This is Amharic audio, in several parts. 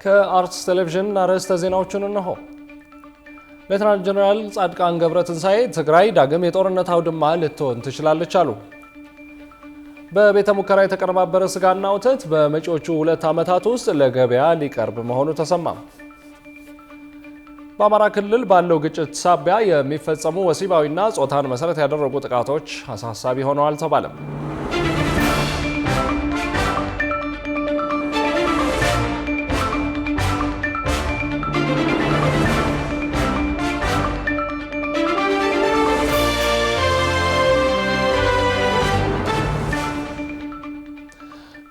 ከአርትስ ቴሌቪዥን አርዕስተ ዜናዎችን እነሆ። ሌተናንት ጀነራል ጻድቃን ገብረትንሳኤ ትግራይ ዳግም የጦርነት አውድማ ልትሆን ትችላለች አሉ። በቤተ ሙከራ የተቀነባበረ ስጋና ወተት በመጪዎቹ 2 ዓመታት ውስጥ ለገበያ ሊቀርብ መሆኑ ተሰማ። በአማራ ክልል ባለው ግጭት ሳቢያ የሚፈጸሙ ወሲባዊና ጾታን መሰረት ያደረጉ ጥቃቶች አሳሳቢ ሆነዋል ተባለ።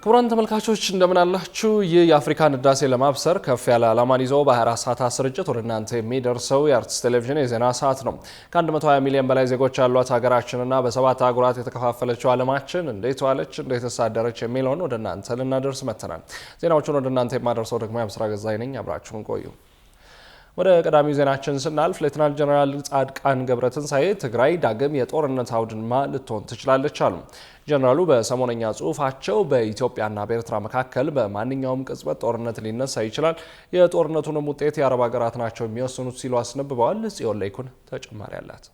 ክቡራን ተመልካቾች እንደምን አላችሁ? ይህ የአፍሪካን ህዳሴ ለማብሰር ከፍ ያለ ዓላማን ይዞ በ24 ሰዓታት ስርጭት ወደ እናንተ የሚደርሰው የአርትስ ቴሌቪዥን የዜና ሰዓት ነው። ከ120 ሚሊዮን በላይ ዜጎች ያሏት ሀገራችንና በ7 አህጉራት የተከፋፈለችው ዓለማችን እንዴት ዋለች፣ እንዴት ተሳደረች የሚለውን ወደ እናንተ ልናደርስ መጥተናል። ዜናዎቹን ወደ እናንተ የማደርሰው ደግሞ የምስራ ገዛይ ነኝ። አብራችሁን ቆዩ። ወደ ቀዳሚው ዜናችን ስናልፍ ሌተናንት ጀነራል ጻድቃን ገብረትንሳኤ ትግራይ ዳግም የጦርነት አውድማ ልትሆን ትችላለች አሉ። ጀነራሉ በሰሞነኛ ጽሑፋቸው በኢትዮጵያና በኤርትራ መካከል በማንኛውም ቅጽበት ጦርነት ሊነሳ ይችላል፣ የጦርነቱንም ውጤት የአረብ ሀገራት ናቸው የሚወስኑት ሲሉ አስነብበዋል። ጽዮን ላይኩን ተጨማሪ አላት።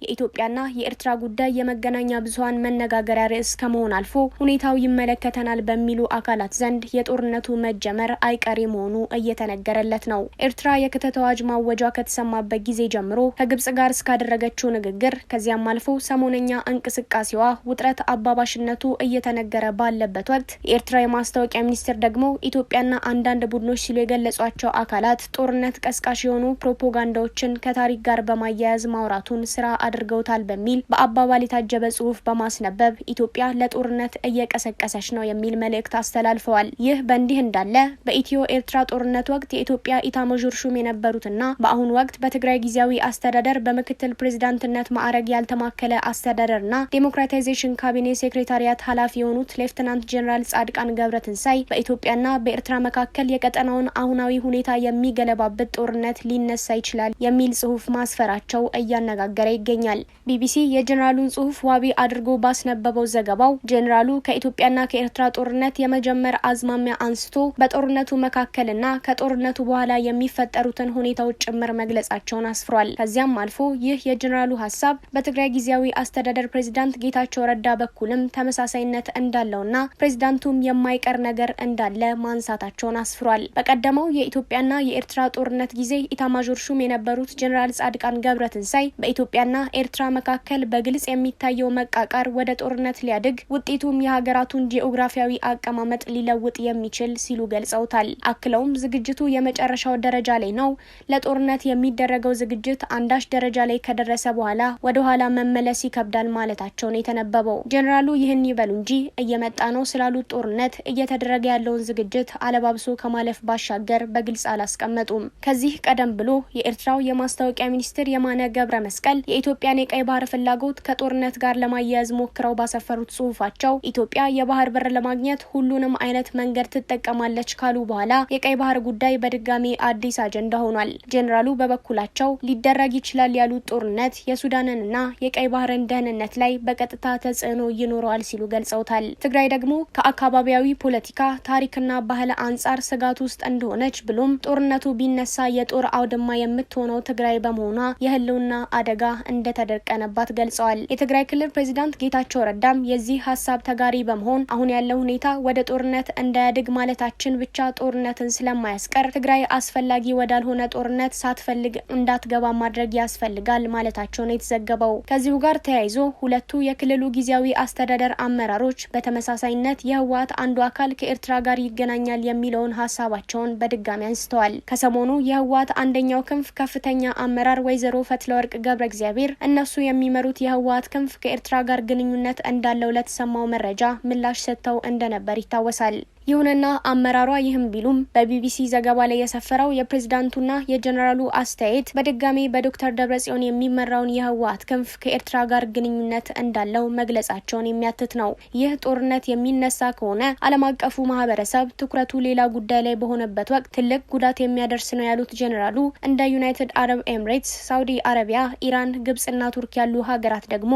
የኢትዮጵያና የኤርትራ ጉዳይ የመገናኛ ብዙሃን መነጋገሪያ ርዕስ ከመሆን አልፎ ሁኔታው ይመለከተናል በሚሉ አካላት ዘንድ የጦርነቱ መጀመር አይቀሬ መሆኑ እየተነገረለት ነው። ኤርትራ የክተት አዋጅ ማወጇ ከተሰማበት ጊዜ ጀምሮ ከግብጽ ጋር እስካደረገችው ንግግር ከዚያም አልፎ ሰሞነኛ እንቅስቃሴዋ ውጥረት አባባሽነቱ እየተነገረ ባለበት ወቅት የኤርትራ የማስታወቂያ ሚኒስቴር ደግሞ ኢትዮጵያና አንዳንድ ቡድኖች ሲሉ የገለጿቸው አካላት ጦርነት ቀስቃሽ የሆኑ ፕሮፓጋንዳዎችን ከታሪክ ጋር በማያያዝ ማውራቱን ስራ አድርገውታል በሚል በአባባል የታጀበ ጽሑፍ በማስነበብ ኢትዮጵያ ለጦርነት እየቀሰቀሰች ነው የሚል መልእክት አስተላልፈዋል። ይህ በእንዲህ እንዳለ በኢትዮ ኤርትራ ጦርነት ወቅት የኢትዮጵያ ኢታማዦር ሹም የነበሩትና በአሁኑ ወቅት በትግራይ ጊዜያዊ አስተዳደር በምክትል ፕሬዝዳንትነት ማዕረግ ያልተማከለ አስተዳደርና ዴሞክራታይዜሽን ካቢኔ ሴክሬታሪያት ኃላፊ የሆኑት ሌፍተናንት ጀነራል ጻድቃን ገብረትንሳኤ በኢትዮጵያና በኤርትራ መካከል የቀጠናውን አሁናዊ ሁኔታ የሚገለባበት ጦርነት ሊነሳ ይችላል የሚል ጽሑፍ ማስፈራቸው እያነጋገረ ይገኛል። ቢቢሲ የጀነራሉን ጽሑፍ ዋቢ አድርጎ ባስነበበው ዘገባው ጀነራሉ ከኢትዮጵያና ከኤርትራ ጦርነት የመጀመር አዝማሚያ አንስቶ በጦርነቱ መካከልና ከጦርነቱ በኋላ የሚፈጠሩትን ሁኔታዎች ጭምር መግለጻቸውን አስፍሯል። ከዚያም አልፎ ይህ የጀነራሉ ሀሳብ በትግራይ ጊዜያዊ አስተዳደር ፕሬዝዳንት ጌታቸው ረዳ በኩልም ተመሳሳይነት እንዳለውና ፕሬዝዳንቱም የማይቀር ነገር እንዳለ ማንሳታቸውን አስፍሯል። በቀደመው የኢትዮጵያና የኤርትራ ጦርነት ጊዜ ኢታማዦር ሹም የነበሩት ጀነራል ጻድቃን ገብረትንሳኤ በኢትዮጵያና ኤርትራ መካከል በግልጽ የሚታየው መቃቃር ወደ ጦርነት ሊያድግ ውጤቱም የሀገራቱን ጂኦግራፊያዊ አቀማመጥ ሊለውጥ የሚችል ሲሉ ገልጸውታል። አክለውም ዝግጅቱ የመጨረሻው ደረጃ ላይ ነው፣ ለጦርነት የሚደረገው ዝግጅት አንዳች ደረጃ ላይ ከደረሰ በኋላ ወደ ኋላ መመለስ ይከብዳል ማለታቸውን የተነበበው ጀነራሉ ይህን ይበሉ እንጂ እየመጣ ነው ስላሉት ጦርነት እየተደረገ ያለውን ዝግጅት አለባብሶ ከማለፍ ባሻገር በግልጽ አላስቀመጡም። ከዚህ ቀደም ብሎ የኤርትራው የማስታወቂያ ሚኒስትር የማነ ገብረ መስቀል የኢትዮጵያን የቀይ ባህር ፍላጎት ከጦርነት ጋር ለማያያዝ ሞክረው ባሰፈሩት ጽሑፋቸው ኢትዮጵያ የባህር በር ለማግኘት ሁሉንም አይነት መንገድ ትጠቀማለች ካሉ በኋላ የቀይ ባህር ጉዳይ በድጋሚ አዲስ አጀንዳ ሆኗል። ጀነራሉ በበኩላቸው ሊደረግ ይችላል ያሉት ጦርነት የሱዳንንና የቀይ ባህርን ደህንነት ላይ በቀጥታ ተጽዕኖ ይኖረዋል ሲሉ ገልጸውታል። ትግራይ ደግሞ ከአካባቢያዊ ፖለቲካ፣ ታሪክና ባህል አንጻር ስጋት ውስጥ እንደሆነች ብሎም ጦርነቱ ቢነሳ የጦር አውድማ የምትሆነው ትግራይ በመሆኗ የህልውና አደጋ እንደተደቀነባት ገልጸዋል። የትግራይ ክልል ፕሬዝዳንት ጌታቸው ረዳም የዚህ ሀሳብ ተጋሪ በመሆን አሁን ያለው ሁኔታ ወደ ጦርነት እንዳያድግ ማለታችን ብቻ ጦርነትን ስለማያስቀር ትግራይ አስፈላጊ ወዳልሆነ ጦርነት ሳትፈልግ እንዳትገባ ማድረግ ያስፈልጋል ማለታቸው ነው የተዘገበው። ከዚሁ ጋር ተያይዞ ሁለቱ የክልሉ ጊዜያዊ አስተዳደር አመራሮች በተመሳሳይነት የህወሓት አንዱ አካል ከኤርትራ ጋር ይገናኛል የሚለውን ሀሳባቸውን በድጋሚ አንስተዋል። ከሰሞኑ የህወሓት አንደኛው ክንፍ ከፍተኛ አመራር ወይዘሮ ፈትለወርቅ ገብረ እግዚአብሔር እነሱ የሚመሩት የህወሓት ክንፍ ከኤርትራ ጋር ግንኙነት እንዳለው ለተሰማው መረጃ ምላሽ ሰጥተው እንደነበር ይታወሳል። ይሁንና አመራሯ ይህም ቢሉም በቢቢሲ ዘገባ ላይ የሰፈረው የፕሬዝዳንቱና የጀነራሉ አስተያየት በድጋሚ በዶክተር ደብረጽዮን የሚመራውን የህወሓት ክንፍ ከኤርትራ ጋር ግንኙነት እንዳለው መግለጻቸውን የሚያትት ነው። ይህ ጦርነት የሚነሳ ከሆነ ዓለም አቀፉ ማህበረሰብ ትኩረቱ ሌላ ጉዳይ ላይ በሆነበት ወቅት ትልቅ ጉዳት የሚያደርስ ነው ያሉት ጀነራሉ እንደ ዩናይትድ አረብ ኤምሬትስ፣ ሳውዲ አረቢያ፣ ኢራን፣ ግብጽና ቱርክ ያሉ ሀገራት ደግሞ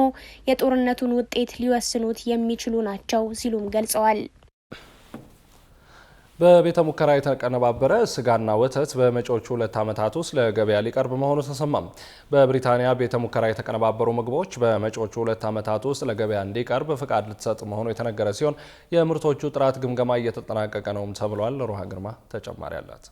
የጦርነቱን ውጤት ሊወስኑት የሚችሉ ናቸው ሲሉም ገልጸዋል። በቤተ ሙከራ የተቀነባበረ ስጋና ወተት በመጪዎቹ 2 ዓመታት ውስጥ ለገበያ ሊቀርብ መሆኑ ተሰማ። በብሪታንያ ቤተ ሙከራ የተቀነባበሩ ምግቦች በመጪዎቹ 2 ዓመታት ውስጥ ለገበያ እንዲቀርብ ፍቃድ ልትሰጥ መሆኑ የተነገረ ሲሆን የምርቶቹ ጥራት ግምገማ እየተጠናቀቀ ነውም ተብሏል። ሮሃ ግርማ ተጨማሪ አላት።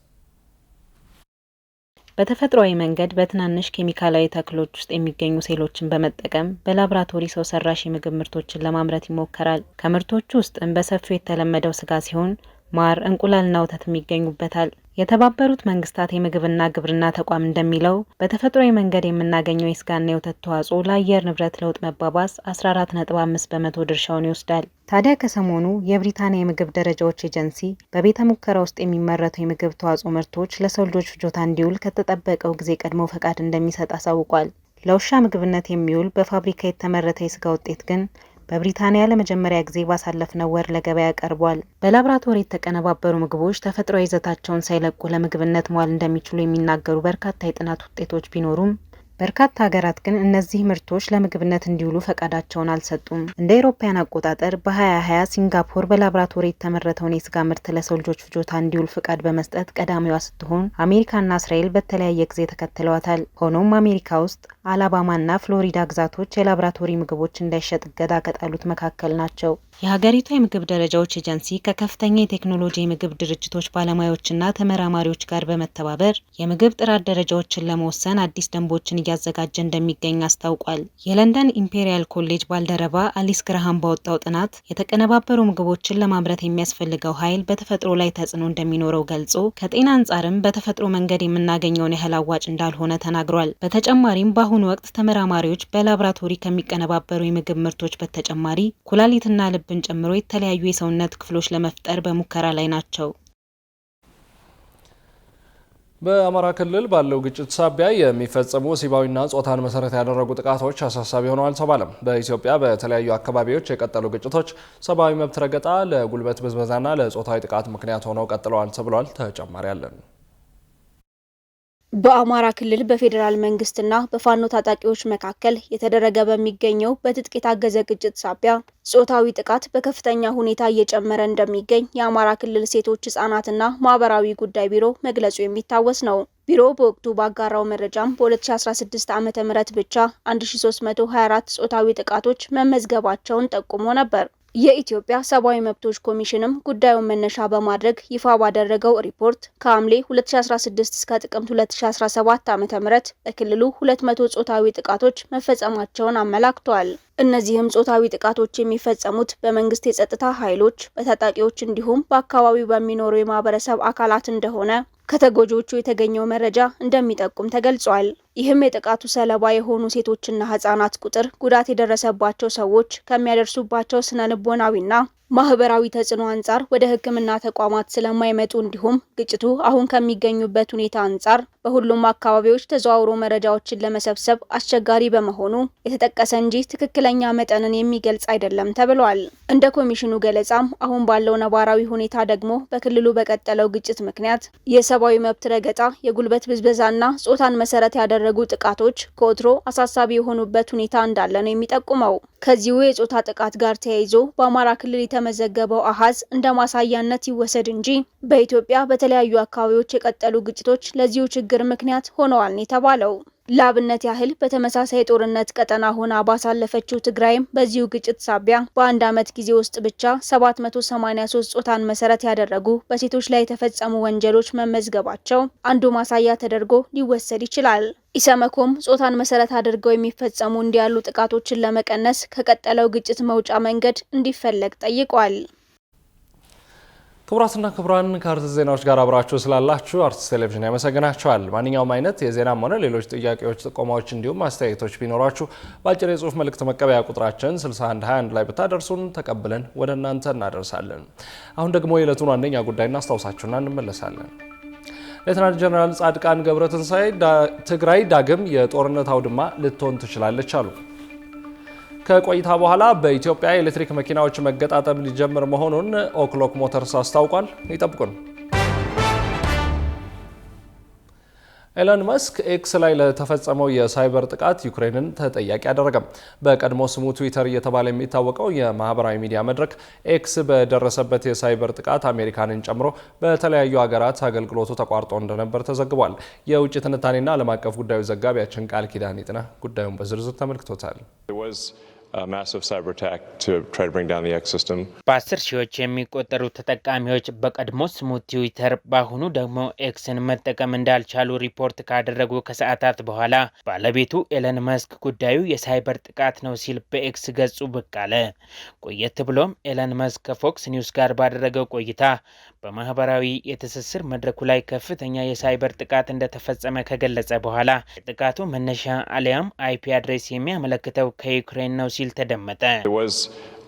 በተፈጥሯዊ መንገድ በትናንሽ ኬሚካላዊ ተክሎች ውስጥ የሚገኙ ሴሎችን በመጠቀም በላብራቶሪ ሰው ሰራሽ የምግብ ምርቶችን ለማምረት ይሞከራል። ከምርቶቹ ውስጥም በሰፊው የተለመደው ስጋ ሲሆን ማር፣ እንቁላልና ወተትም ይገኙበታል። የተባበሩት መንግስታት የምግብና ግብርና ተቋም እንደሚለው በተፈጥሯዊ መንገድ የምናገኘው የስጋና የወተት ተዋጽኦ ለአየር ንብረት ለውጥ መባባስ 14.5 በመቶ ድርሻውን ይወስዳል። ታዲያ ከሰሞኑ የብሪታንያ የምግብ ደረጃዎች ኤጀንሲ በቤተ ሙከራ ውስጥ የሚመረቱ የምግብ ተዋጽኦ ምርቶች ለሰው ልጆች ፍጆታ እንዲውል ከተጠበቀው ጊዜ ቀድሞ ፈቃድ እንደሚሰጥ አሳውቋል። ለውሻ ምግብነት የሚውል በፋብሪካ የተመረተ የስጋ ውጤት ግን በብሪታንያ ለመጀመሪያ ጊዜ ባሳለፍነው ወር ለገበያ ቀርቧል። በላብራቶሪ የተቀነባበሩ ምግቦች ተፈጥሯዊ ይዘታቸውን ሳይለቁ ለምግብነት መዋል እንደሚችሉ የሚናገሩ በርካታ የጥናት ውጤቶች ቢኖሩም በርካታ ሀገራት ግን እነዚህ ምርቶች ለምግብነት እንዲውሉ ፈቃዳቸውን አልሰጡም። እንደ አውሮፓውያን አቆጣጠር በ2020 ሲንጋፖር በላብራቶሪ የተመረተውን የስጋ ምርት ለሰው ልጆች ፍጆታ እንዲውል ፍቃድ በመስጠት ቀዳሚዋ ስትሆን አሜሪካና እስራኤል በተለያየ ጊዜ ተከትለዋታል። ሆኖም አሜሪካ ውስጥ አላባማና ፍሎሪዳ ግዛቶች የላብራቶሪ ምግቦች እንዳይሸጥ እገዳ ከጣሉት መካከል ናቸው። የሀገሪቱ የምግብ ደረጃዎች ኤጀንሲ ከከፍተኛ የቴክኖሎጂ የምግብ ድርጅቶች ባለሙያዎችና ተመራማሪዎች ጋር በመተባበር የምግብ ጥራት ደረጃዎችን ለመወሰን አዲስ ደንቦችን እያዘጋጀ እንደሚገኝ አስታውቋል። የለንደን ኢምፔሪያል ኮሌጅ ባልደረባ አሊስ ግርሃም ባወጣው ጥናት የተቀነባበሩ ምግቦችን ለማምረት የሚያስፈልገው ኃይል በተፈጥሮ ላይ ተጽዕኖ እንደሚኖረው ገልጾ ከጤና አንጻርም በተፈጥሮ መንገድ የምናገኘውን ያህል አዋጭ እንዳልሆነ ተናግሯል። በተጨማሪም በአሁኑ ወቅት ተመራማሪዎች በላብራቶሪ ከሚቀነባበሩ የምግብ ምርቶች በተጨማሪ ኩላሊትና ልብን ጨምሮ የተለያዩ የሰውነት ክፍሎች ለመፍጠር በሙከራ ላይ ናቸው። በአማራ ክልል ባለው ግጭት ሳቢያ የሚፈጸሙ ወሲባዊና ጾታን መሰረት ያደረጉ ጥቃቶች አሳሳቢ ሆነው አልተባለም። በኢትዮጵያ በተለያዩ አካባቢዎች የቀጠሉ ግጭቶች ሰብአዊ መብት ረገጣ፣ ለጉልበት ብዝበዛና ለጾታዊ ጥቃት ምክንያት ሆነው ቀጥለዋል ተብሏል። ተጨማሪ አለን። በአማራ ክልል በፌዴራል መንግስትና በፋኖ ታጣቂዎች መካከል የተደረገ በሚገኘው በትጥቅ የታገዘ ግጭት ሳቢያ ጾታዊ ጥቃት በከፍተኛ ሁኔታ እየጨመረ እንደሚገኝ የአማራ ክልል ሴቶች ህጻናትና ማህበራዊ ጉዳይ ቢሮ መግለጹ የሚታወስ ነው። ቢሮ በወቅቱ ባጋራው መረጃም በ2016 ዓ.ም ብቻ 1324 ጾታዊ ጥቃቶች መመዝገባቸውን ጠቁሞ ነበር። የኢትዮጵያ ሰብአዊ መብቶች ኮሚሽንም ጉዳዩን መነሻ በማድረግ ይፋ ባደረገው ሪፖርት ከሐምሌ 2016 እስከ ጥቅምት 2017 ዓ.ም በክልሉ 200 ጾታዊ ጥቃቶች መፈጸማቸውን አመላክቷል። እነዚህም ጾታዊ ጥቃቶች የሚፈጸሙት በመንግስት የጸጥታ ኃይሎች፣ በታጣቂዎች እንዲሁም በአካባቢው በሚኖሩ የማህበረሰብ አካላት እንደሆነ ከተጎጂዎቹ የተገኘው መረጃ እንደሚጠቁም ተገልጿል። ይህም የጥቃቱ ሰለባ የሆኑ ሴቶችና ህጻናት ቁጥር ጉዳት የደረሰባቸው ሰዎች ከሚያደርሱባቸው ስነልቦናዊና ማህበራዊ ተጽዕኖ አንጻር ወደ ሕክምና ተቋማት ስለማይመጡ እንዲሁም ግጭቱ አሁን ከሚገኙበት ሁኔታ አንጻር በሁሉም አካባቢዎች ተዘዋውሮ መረጃዎችን ለመሰብሰብ አስቸጋሪ በመሆኑ የተጠቀሰ እንጂ ትክክለኛ መጠንን የሚገልጽ አይደለም ተብሏል። እንደ ኮሚሽኑ ገለጻም አሁን ባለው ነባራዊ ሁኔታ ደግሞ በክልሉ በቀጠለው ግጭት ምክንያት የሰብአዊ መብት ረገጣ፣ የጉልበት ብዝበዛና ጾታን መሰረት ያደረጉ ጥቃቶች ከወትሮ አሳሳቢ የሆኑበት ሁኔታ እንዳለ ነው የሚጠቁመው። ከዚሁ የጾታ ጥቃት ጋር ተያይዞ በአማራ ክልል የተመዘገበው አሃዝ እንደ ማሳያነት ይወሰድ እንጂ በኢትዮጵያ በተለያዩ አካባቢዎች የቀጠሉ ግጭቶች ለዚሁ ችግር ምክንያት ሆነዋል ነው የተባለው። ለአብነት ያህል በተመሳሳይ ጦርነት ቀጠና ሆና ባሳለፈችው ትግራይም በዚሁ ግጭት ሳቢያ በአንድ ዓመት ጊዜ ውስጥ ብቻ 783 ጾታን መሰረት ያደረጉ በሴቶች ላይ የተፈጸሙ ወንጀሎች መመዝገባቸው አንዱ ማሳያ ተደርጎ ሊወሰድ ይችላል። ኢሰመኮም ጾታን መሰረት አድርገው የሚፈጸሙ እንዲያሉ ጥቃቶችን ለመቀነስ ከቀጠለው ግጭት መውጫ መንገድ እንዲፈለግ ጠይቋል። ክቡራትና ክቡራን ከአርትስ ዜናዎች ጋር አብራችሁ ስላላችሁ አርትስ ቴሌቪዥን ያመሰግናችኋል። ማንኛውም አይነት የዜናም ሆነ ሌሎች ጥያቄዎች፣ ጥቆማዎች እንዲሁም አስተያየቶች ቢኖራችሁ በአጭር የጽሁፍ መልእክት መቀበያ ቁጥራችን 6121 ላይ ብታደርሱን ተቀብለን ወደ እናንተ እናደርሳለን። አሁን ደግሞ የዕለቱን አንደኛ ጉዳይ እናስታውሳችሁና እንመለሳለን። ሌተናንት ጀነራል ጻድቃን ገብረትንሳኤ ትግራይ ዳግም የጦርነት አውድማ ልትሆን ትችላለች አሉ። ከቆይታ በኋላ በኢትዮጵያ የኤሌክትሪክ መኪናዎች መገጣጠም ሊጀምር መሆኑን ኦክሎክ ሞተርስ አስታውቋል። ይጠብቁን። ኤለን መስክ ኤክስ ላይ ለተፈጸመው የሳይበር ጥቃት ዩክሬንን ተጠያቂ አደረገ። በቀድሞ ስሙ ትዊተር እየተባለ የሚታወቀው የማህበራዊ ሚዲያ መድረክ ኤክስ በደረሰበት የሳይበር ጥቃት አሜሪካንን ጨምሮ በተለያዩ ሀገራት አገልግሎቱ ተቋርጦ እንደነበር ተዘግቧል። የውጭ ትንታኔና ዓለም አቀፍ ጉዳዮች ዘጋቢያችን ቃል ኪዳን ይጥና ጉዳዩን በዝርዝር ተመልክቶታል። በ10 ሺዎች የሚቆጠሩ ተጠቃሚዎች በቀድሞ ስሙ ትዊተር በአሁኑ ደግሞ ኤክስን መጠቀም እንዳልቻሉ ሪፖርት ካደረጉ ከሰዓታት በኋላ ባለቤቱ ኤለን መስክ ጉዳዩ የሳይበር ጥቃት ነው ሲል በኤክስ ገጹ ብቅ አለ። ቆየት ብሎም ኤለን መስክ ከፎክስ ኒውስ ጋር ባደረገው ቆይታ በማህበራዊ የትስስር መድረኩ ላይ ከፍተኛ የሳይበር ጥቃት እንደተፈጸመ ከገለጸ በኋላ የጥቃቱ መነሻ አሊያም አይፒ አድሬስ የሚያመለክተው ከዩክሬን ነው ሲል ተደመጠ። There was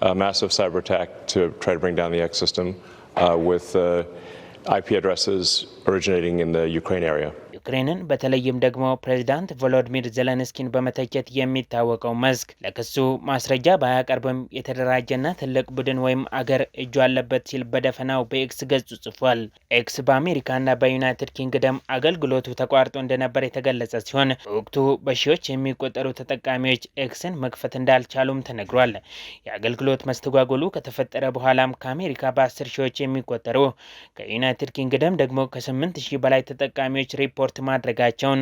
a massive cyber attack to try to bring down the X system with IP addresses originating in the Ukraine area. ዩክሬንን በተለይም ደግሞ ፕሬዝዳንት ቮሎዲሚር ዜሌንስኪን በመተቸት የሚታወቀው መስክ ለክሱ ማስረጃ ባያቀርብም የተደራጀና ትልቅ ቡድን ወይም አገር እጁ አለበት ሲል በደፈናው በኤክስ ገጹ ጽፏል። ኤክስ በአሜሪካና በዩናይትድ ኪንግደም አገልግሎቱ ተቋርጦ እንደነበር የተገለጸ ሲሆን በወቅቱ በሺዎች የሚቆጠሩ ተጠቃሚዎች ኤክስን መክፈት እንዳልቻሉም ተነግሯል። የአገልግሎት መስተጓጎሉ ከተፈጠረ በኋላም ከአሜሪካ በ10 ሺዎች የሚቆጠሩ ከዩናይትድ ኪንግደም ደግሞ ከ8,000 በላይ ተጠቃሚዎች ሪፖርት ማድረጋቸውን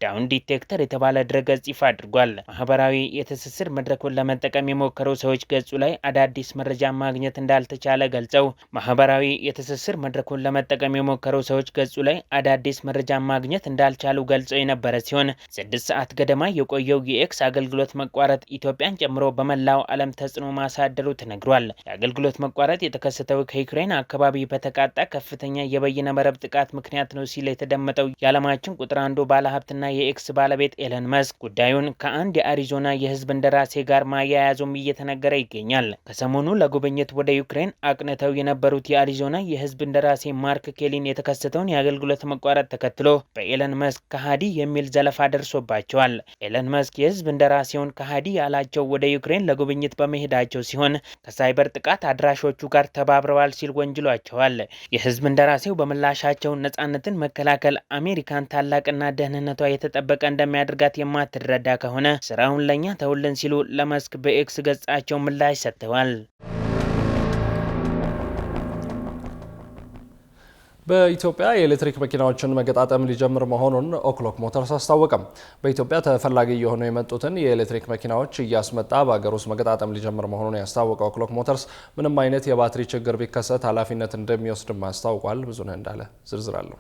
ዳውን ዲቴክተር የተባለ ድረገጽ ይፋ አድርጓል። ማህበራዊ የትስስር መድረኩን ለመጠቀም የሞከሩ ሰዎች ገጹ ላይ አዳዲስ መረጃ ማግኘት እንዳልተቻለ ገልጸው ማህበራዊ የትስስር መድረኩን ለመጠቀም የሞከሩ ሰዎች ገጹ ላይ አዳዲስ መረጃ ማግኘት እንዳልቻሉ ገልጸው የነበረ ሲሆን 6 ሰዓት ገደማ የቆየው የኤክስ አገልግሎት መቋረጥ ኢትዮጵያን ጨምሮ በመላው ዓለም ተጽዕኖ ማሳደሩ ተነግሯል። የአገልግሎት መቋረጥ የተከሰተው ከዩክሬን አካባቢ በተቃጣ ከፍተኛ የበይነ መረብ ጥቃት ምክንያት ነው ሲል የተደመጠው የዓለማችን ቁጥር አንዱ ባለሀብትና የኤክስ ባለቤት ኤለን መስክ ጉዳዩን ከአንድ የአሪዞና የህዝብ እንደራሴ ጋር ማያያዙም እየተነገረ ይገኛል። ከሰሞኑ ለጉብኝት ወደ ዩክሬን አቅንተው የነበሩት የአሪዞና የህዝብ እንደራሴ ማርክ ኬሊን የተከሰተውን የአገልግሎት መቋረጥ ተከትሎ በኤለን መስክ ከሃዲ የሚል ዘለፋ ደርሶባቸዋል። ኤለን መስክ የህዝብ እንደራሴውን ከሃዲ ያላቸው ወደ ዩክሬን ለጉብኝት በመሄዳቸው ሲሆን ከሳይበር ጥቃት አድራሾቹ ጋር ተባብረዋል ሲል ወንጅሏቸዋል። የህዝብ እንደራሴው በምላሻቸው ነጻነትን መከላከል አሜሪካን ታላቅና ደህንነቷ የተጠበቀ እንደሚያደርጋት የማትረዳ ከሆነ ስራውን ለኛ ተውልን ሲሉ ለመስክ በኤክስ ገጻቸው ምላሽ ሰጥተዋል። በኢትዮጵያ የኤሌክትሪክ መኪናዎችን መገጣጠም ሊጀምር መሆኑን ኦክሎክ ሞተርስ አስታወቀም። በኢትዮጵያ ተፈላጊ የሆኑ የመጡትን የኤሌክትሪክ መኪናዎች እያስመጣ በሀገር ውስጥ መገጣጠም ሊጀምር መሆኑን ያስታወቀው ኦክሎክ ሞተርስ ምንም አይነት የባትሪ ችግር ቢከሰት ኃላፊነት እንደሚወስድም አስታውቋል። ብዙነህ እንዳለ ዝርዝር አለው።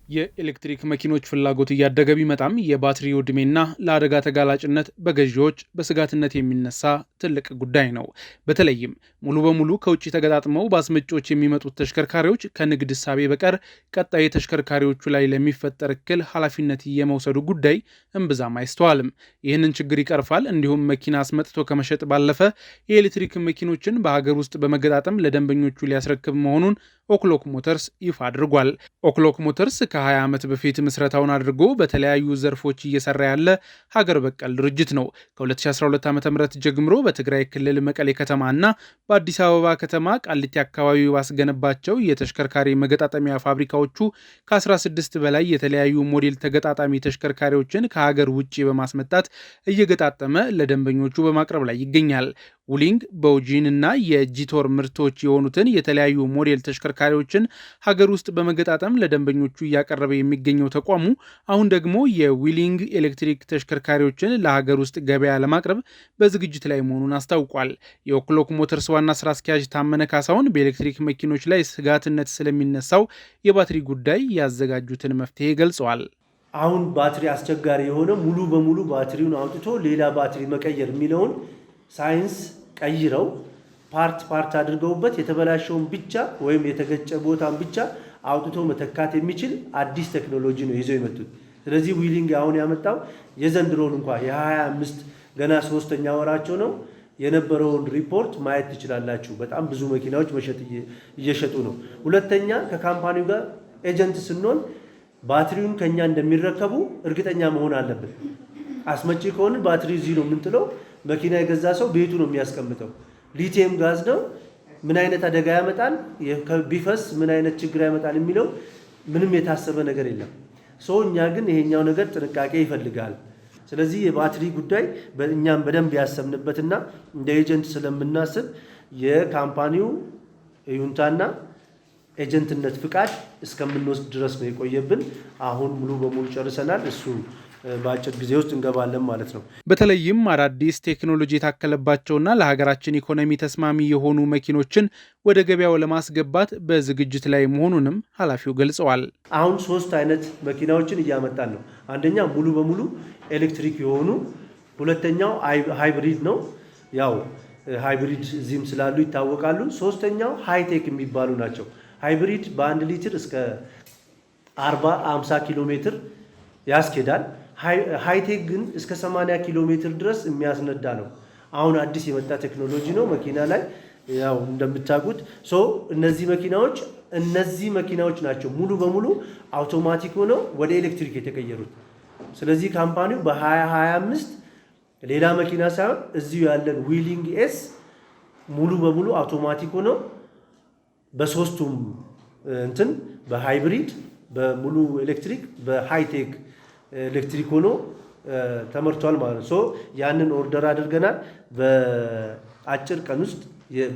የኤሌክትሪክ መኪኖች ፍላጎት እያደገ ቢመጣም የባትሪ ዕድሜና ለአደጋ ተጋላጭነት በገዢዎች በስጋትነት የሚነሳ ትልቅ ጉዳይ ነው። በተለይም ሙሉ በሙሉ ከውጭ ተገጣጥመው በአስመጪዎች የሚመጡት ተሽከርካሪዎች ከንግድ እሳቤ በቀር ቀጣይ ተሽከርካሪዎቹ ላይ ለሚፈጠር እክል ኃላፊነት የመውሰዱ ጉዳይ እምብዛም አይስተዋልም። ይህንን ችግር ይቀርፋል። እንዲሁም መኪና አስመጥቶ ከመሸጥ ባለፈ የኤሌክትሪክ መኪኖችን በሀገር ውስጥ በመገጣጠም ለደንበኞቹ ሊያስረክብ መሆኑን ኦክሎክ ሞተርስ ይፋ አድርጓል። ኦክሎክ ሞተርስ ከ20 ዓመት በፊት ምስረታውን አድርጎ በተለያዩ ዘርፎች እየሰራ ያለ ሀገር በቀል ድርጅት ነው። ከ2012 ዓ.ም ጀምሮ በትግራይ ክልል መቀሌ ከተማና በአዲስ አበባ ከተማ ቃሊቲ አካባቢ ባስገነባቸው የተሽከርካሪ መገጣጠሚያ ፋብሪካዎቹ ከ16 በላይ የተለያዩ ሞዴል ተገጣጣሚ ተሽከርካሪዎችን ከሀገር ውጭ በማስመጣት እየገጣጠመ ለደንበኞቹ በማቅረብ ላይ ይገኛል። ውሊንግ፣ በውጂን እና የጂቶር ምርቶች የሆኑትን የተለያዩ ሞዴል ተሽከርካሪዎችን ሀገር ውስጥ በመገጣጠም ለደንበኞቹ እያቀረበ የሚገኘው ተቋሙ አሁን ደግሞ የዊሊንግ ኤሌክትሪክ ተሽከርካሪዎችን ለሀገር ውስጥ ገበያ ለማቅረብ በዝግጅት ላይ መሆኑን አስታውቋል። የኦክሎክ ሞተርስ ዋና ስራ አስኪያጅ ታመነ ካሳሁን በኤሌክትሪክ መኪኖች ላይ ስጋትነት ስለሚነሳው የባትሪ ጉዳይ ያዘጋጁትን መፍትሄ ገልጸዋል። አሁን ባትሪ አስቸጋሪ የሆነ ሙሉ በሙሉ ባትሪውን አውጥቶ ሌላ ባትሪ መቀየር የሚለውን ሳይንስ ቀይረው ፓርት አድርገውበት የተበላሸውን ብቻ ወይም የተገጨ ቦታን ብቻ አውጥቶ መተካት የሚችል አዲስ ቴክኖሎጂ ነው ይዘው የመጡት። ስለዚህ ዊሊንግ አሁን ያመጣው የዘንድሮን እንኳን የ25 ገና 3ኛ ወራቸው ነው የነበረውን ሪፖርት ማየት ትችላላችሁ። በጣም ብዙ መኪናዎች እየሸጡ ነው። ሁለተኛ ከካምፓኒው ጋር ኤጀንት ስንሆን ባትሪውን ከኛ እንደሚረከቡ እርግጠኛ መሆን አለብን። አስመጪ ከሆነ ባትሪ እዚህ ነው የምንጥለው። መኪና የገዛ ሰው ቤቱ ነው የሚያስቀምጠው። ሊቲየም ጋዝ ነው። ምን አይነት አደጋ ያመጣል፣ ቢፈስ ምን አይነት ችግር ያመጣል የሚለው ምንም የታሰበ ነገር የለም። እኛ ግን ይሄኛው ነገር ጥንቃቄ ይፈልጋል። ስለዚህ የባትሪ ጉዳይ እኛም በደንብ ያሰብንበትና እንደ ኤጀንት ስለምናስብ የካምፓኒው ይሁንታና ኤጀንትነት ፍቃድ እስከምንወስድ ድረስ ነው የቆየብን። አሁን ሙሉ በሙሉ ጨርሰናል። እሱ በአጭር ጊዜ ውስጥ እንገባለን ማለት ነው። በተለይም አዳዲስ ቴክኖሎጂ የታከለባቸውና ለሀገራችን ኢኮኖሚ ተስማሚ የሆኑ መኪኖችን ወደ ገበያው ለማስገባት በዝግጅት ላይ መሆኑንም ኃላፊው ገልጸዋል። አሁን 3 አይነት መኪናዎችን እያመጣን ነው። አንደኛው ሙሉ በሙሉ ኤሌክትሪክ የሆኑ፣ ሁለተኛው ሃይብሪድ ነው። ያው ሃይብሪድ እዚህም ስላሉ ይታወቃሉ። ሶስተኛው ሃይቴክ የሚባሉ ናቸው። ሃይብሪድ በ1 ሊትር እስከ 40-50 ኪሎ ሜትር ያስኬዳል። ሃይቴክ ግን እስከ 80 ኪሎ ሜትር ድረስ የሚያስነዳ ነው። አሁን አዲስ የመጣ ቴክኖሎጂ ነው መኪና ላይ ያው እንደምታውቁት። እነዚህ መኪናዎች ናቸው ሙሉ በሙሉ አውቶማቲክ ሆነው ወደ ኤሌክትሪክ የተቀየሩት። ስለዚህ ካምፓኒው በ2025 ሌላ መኪና ሳይሆን እዚሁ ያለን ዊሊንግ ኤስ ሙሉ በሙሉ አውቶማቲክ ሆኖ በሶስቱም በሃይብሪድ፣ በሙሉ ኤሌክትሪክ፣ በሃይቴክ ኤሌክትሪክ ሆኖ ተመርቷል ማለት ነው። ያንን ኦርደር አድርገናል። በአጭር ቀን ውስጥ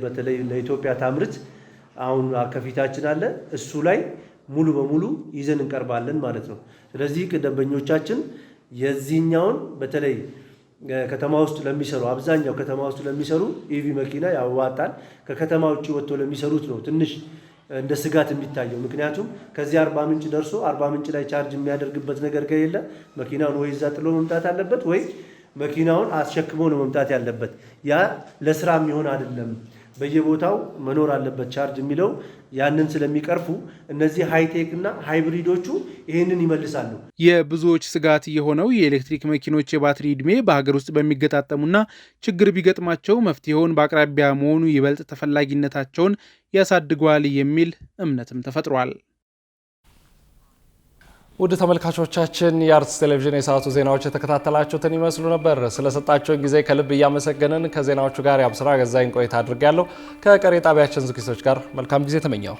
በተለይ ለኢትዮጵያ ታምርት አሁን ከፊታችን አለ። እሱ ላይ ሙሉ በሙሉ ይዘን እንቀርባለን ማለት ነው። ስለዚህ ደንበኞቻችን የዚህኛውን በተለይ ከተማ ውስጥ ለሚሰሩ አብዛኛው ከተማ ውስጥ ለሚሰሩ ኢቪ መኪና ያዋጣል። ከከተማ ውጭ ወጥቶ ለሚሰሩት ነው ትንሽ እንደ ስጋት የሚታየው። ምክንያቱም ከዚህ 40 ምንጭ ደርሶ 40 ምንጭ ላይ ቻርጅ የሚያደርግበት ነገር ከሌለ መኪናውን ወይ እዛ ጥሎ መምጣት አለበት ወይ መኪናውን አስሸክሞ ነው መምጣት ያለበት። ያ ለስራ የሚሆን አይደለም። በየቦታው መኖር አለበት ቻርጅ የሚለው ያንን ስለሚቀርፉ እነዚህ ሃይቴክ እና ሃይብሪዶቹ ይህንን ይመልሳሉ። የብዙዎች ስጋት የሆነው የኤሌክትሪክ መኪኖች የባትሪ ዕድሜ በሀገር ውስጥ በሚገጣጠሙና ችግር ቢገጥማቸው መፍትሄውን በአቅራቢያ መሆኑ ይበልጥ ተፈላጊነታቸውን ያሳድገዋል የሚል እምነትም ተፈጥሯል። ውድ ተመልካቾቻችን የአርትስ ቴሌቪዥን የሰዓቱ ዜናዎች የተከታተላችሁትን ይመስሉ ነበር። ስለሰጣችሁን ጊዜ ከልብ እያመሰገንን ከዜናዎቹ ጋር የአብስራ ገዛኝ ቆይታ አድርጌያለሁ። ከቀሪ ጣቢያችን ዝግጅቶች ጋር መልካም ጊዜ ተመኘው።